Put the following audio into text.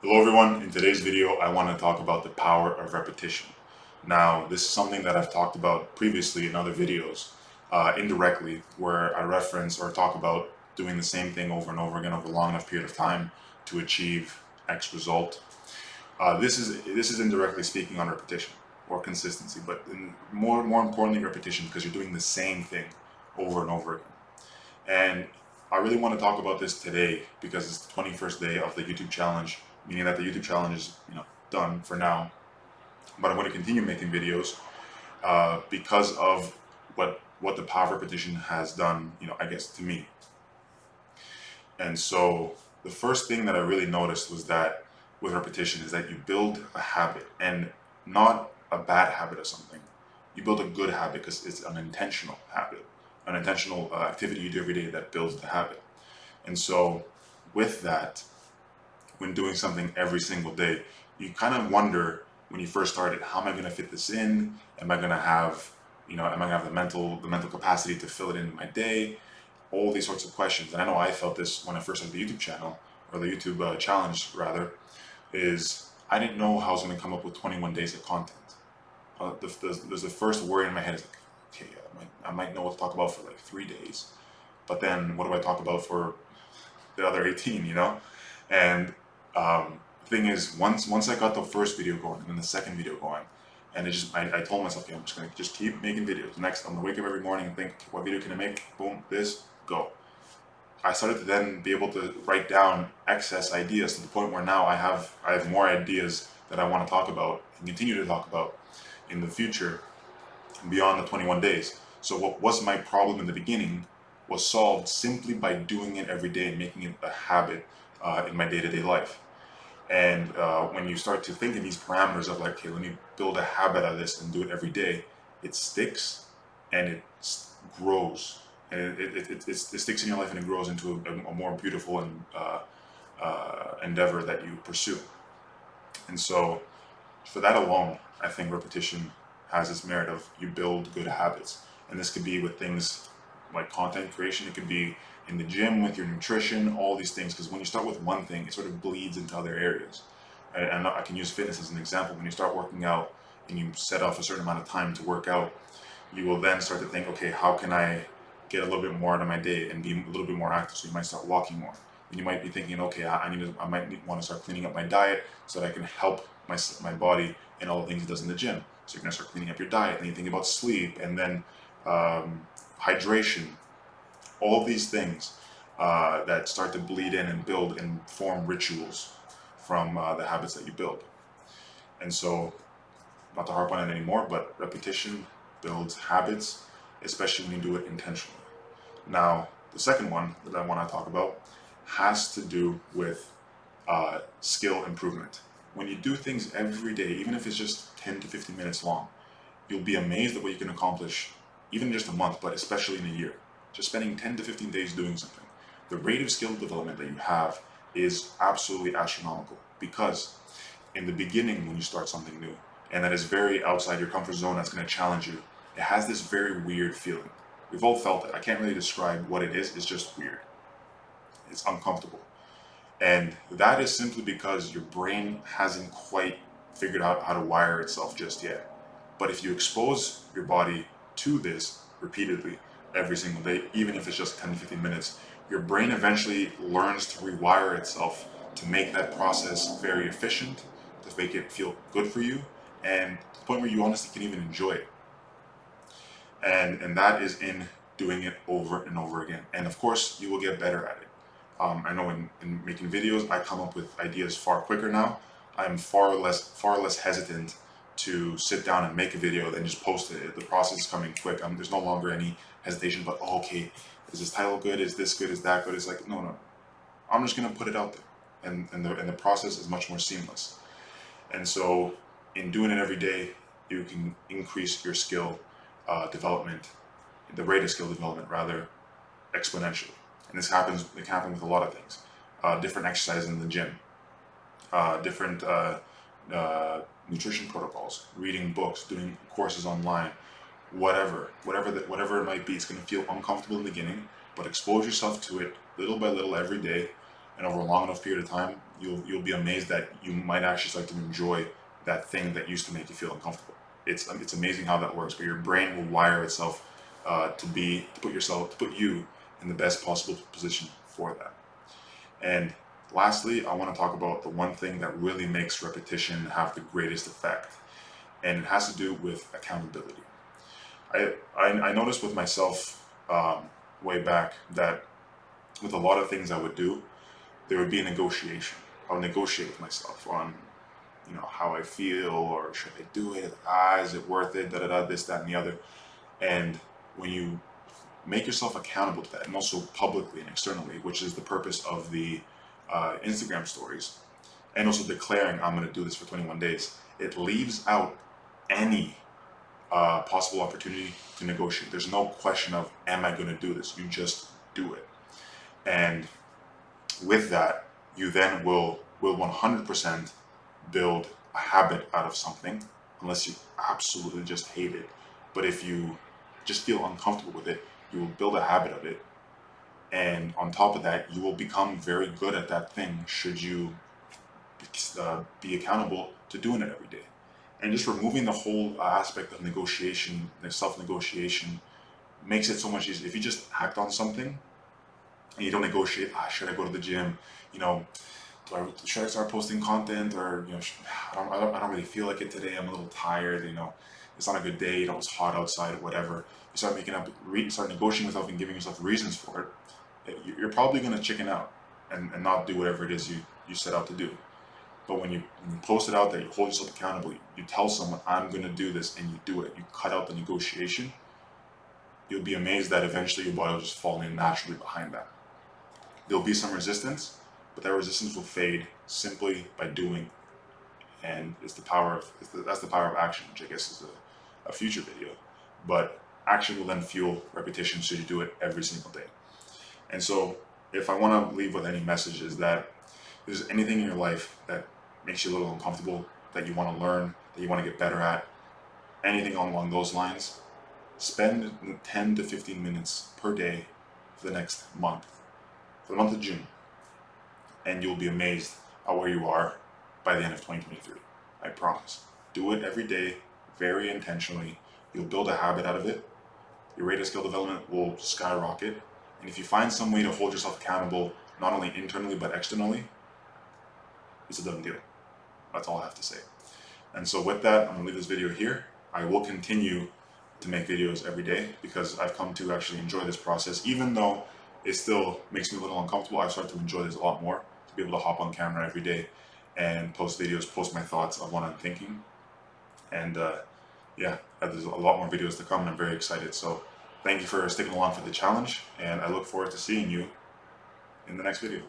Hello everyone, in today's video I want to talk about the power of repetition. Now this is something that I've talked about previously in other videos, indirectly, where I reference or talk about doing the same thing over and over again over a long enough period of time to achieve X result. This is indirectly speaking on repetition or consistency, but more importantly repetition, because you're doing the same thing over and over again. And I really want to talk about this today because it's the 21st day of the YouTube challenge, meaning that the YouTube challenge is done for now. But I'm going to continue making videos because of what the power of repetition has done, I guess, to me. And so the first thing that I really noticed was that with repetition is that you build a habit, and not a bad habit of something. You build a good habit because it's an intentional habit, an intentional activity you do every day that builds the habit. And so with that, when doing something every single day, you kind of wonder when you first started, how am I going to fit this in? Am I going to have, am I going to have the mental capacity to fill it in my day? All these sorts of questions. And I know I felt this when I first started the YouTube channel, or the YouTube challenge rather, is I didn't know how I was going to come up with 21 days of content. There's the first worry in my head is like, okay, I might know what to talk about for like 3 days, but then what do I talk about for the other 18? And thing is, once I got the first video going and then the second video going, and I told myself, okay, I'm just gonna just keep making videos. Next, I'm gonna wake up every morning and think, okay, what video can I make? Boom, this, go. I started to then be able to write down excess ideas to the point where now I have more ideas that I want to talk about and continue to talk about in the future beyond the 21 days. So what was my problem in the beginning was solved simply by doing it every day and making it a habit in my day-to-day life. And when you start to think in these parameters of like, okay, let me build a habit of this and do it every day, it sticks and it grows. And it sticks in your life and it grows into a more beautiful and endeavor that you pursue. And so for that alone, I think repetition has this merit of you build good habits. And this could be with things like content creation, it could be in the gym with your nutrition, all these things. Because when you start with one thing, it sort of bleeds into other areas. And I can use fitness as an example. When you start working out and you set off a certain amount of time to work out, you will then start to think, okay, how can I get a little bit more out of my day and be a little bit more active? So you might start walking more. And you might be thinking, okay, I might want to start cleaning up my diet so that I can help my body in all the things it does in the gym. So you're gonna start cleaning up your diet, and you think about sleep, and then hydration, all of these things that start to bleed in and build and form rituals from the habits that you build. And so, not to harp on it anymore, but repetition builds habits, especially when you do it intentionally. Now, the second one that I want to talk about has to do with skill improvement. When you do things every day, even if it's just 10 to 15 minutes long, you'll be amazed at what you can accomplish, even in just a month, but especially in a year. Just spending 10 to 15 days doing something. The rate of skill development that you have is absolutely astronomical, because in the beginning, when you start something new, and that is very outside your comfort zone, that's going to challenge you, it has this very weird feeling. We've all felt it. I can't really describe what it is, it's just weird. It's uncomfortable. And that is simply because your brain hasn't quite figured out how to wire itself just yet. But if you expose your body to this repeatedly every single day, even if it's just 10 to 15 minutes, your brain eventually learns to rewire itself to make that process very efficient, to make it feel good for you, and to the point where you honestly can even enjoy it. And that is in doing it over and over again. And of course, you will get better at it. I know in making videos, I come up with ideas far quicker now. I'm far less hesitant to sit down and make a video than just post it. The process is coming quick. There's no longer any hesitation. But oh, okay, is this title good? Is this good? Is that good? It's like no. I'm just gonna put it out there, and the process is much more seamless. And so, in doing it every day, you can increase your skill development, the rate of skill development rather, exponentially. And this happens. It can happen with a lot of things. Different exercises in the gym, different nutrition protocols, reading books, doing courses online, whatever it might be. It's going to feel uncomfortable in the beginning, but expose yourself to it little by little every day. and over a long enough period of time, you'll be amazed that you might actually start to enjoy that thing that used to make you feel uncomfortable. It's amazing how that works, but your brain will wire itself to put you in the best possible position for that. And lastly, I want to talk about the one thing that really makes repetition have the greatest effect, and it has to do with accountability. I noticed with myself way back that with a lot of things I would do, there would be a negotiation. I would negotiate with myself on, how I feel, or should I do it? Is it worth it? Da da da, this, that, and the other. And when you make yourself accountable to that, and also publicly and externally, which is the purpose of the Instagram stories, and also declaring I'm going to do this for 21 days, it leaves out any possible opportunity to negotiate. There's no question of, am I going to do this? You just do it. And with that, you then will 100% build a habit out of something, unless you absolutely just hate it. But if you just feel uncomfortable with it, you will build a habit of it. And on top of that, you will become very good at that thing should you be accountable to doing it every day. And just removing the whole aspect of negotiation, the self-negotiation, makes it so much easier. If you just act on something and you don't negotiate, should I go to the gym? Should I start posting content, or I don't really feel like it today. I'm a little tired. It's not a good day. It's hot outside, or whatever. You start start negotiating with yourself and giving yourself reasons for it. You're probably gonna chicken out and not do whatever it is you set out to do. But when you post it out there, you hold yourself accountable. You tell someone, I'm gonna do this, and you do it. You cut out the negotiation. You'll be amazed that eventually your body will just fall in naturally behind that. There'll be some resistance, but that resistance will fade simply by doing. And that's the power of action, which I guess is a future video. But action will then fuel repetition, so you do it every single day. And so, if I want to leave with any message, is that if there's anything in your life that makes you a little uncomfortable, that you want to learn, that you want to get better at, anything along those lines, spend 10 to 15 minutes per day for the next month, for the month of June, and you'll be amazed at where you are by the end of 2023. I promise. Do it every day, very intentionally. You'll build a habit out of it. Your rate of skill development will skyrocket. And if you find some way to hold yourself accountable, not only internally but externally, it's a done deal. That's all I have to say. And so with that, I'm going to leave this video here. I will continue to make videos every day because I've come to actually enjoy this process. Even though it still makes me a little uncomfortable, I've started to enjoy this a lot more, to be able to hop on camera every day and post videos, post my thoughts of what I'm thinking. And there's a lot more videos to come, and I'm very excited. So thank you for sticking along for the challenge, and I look forward to seeing you in the next video.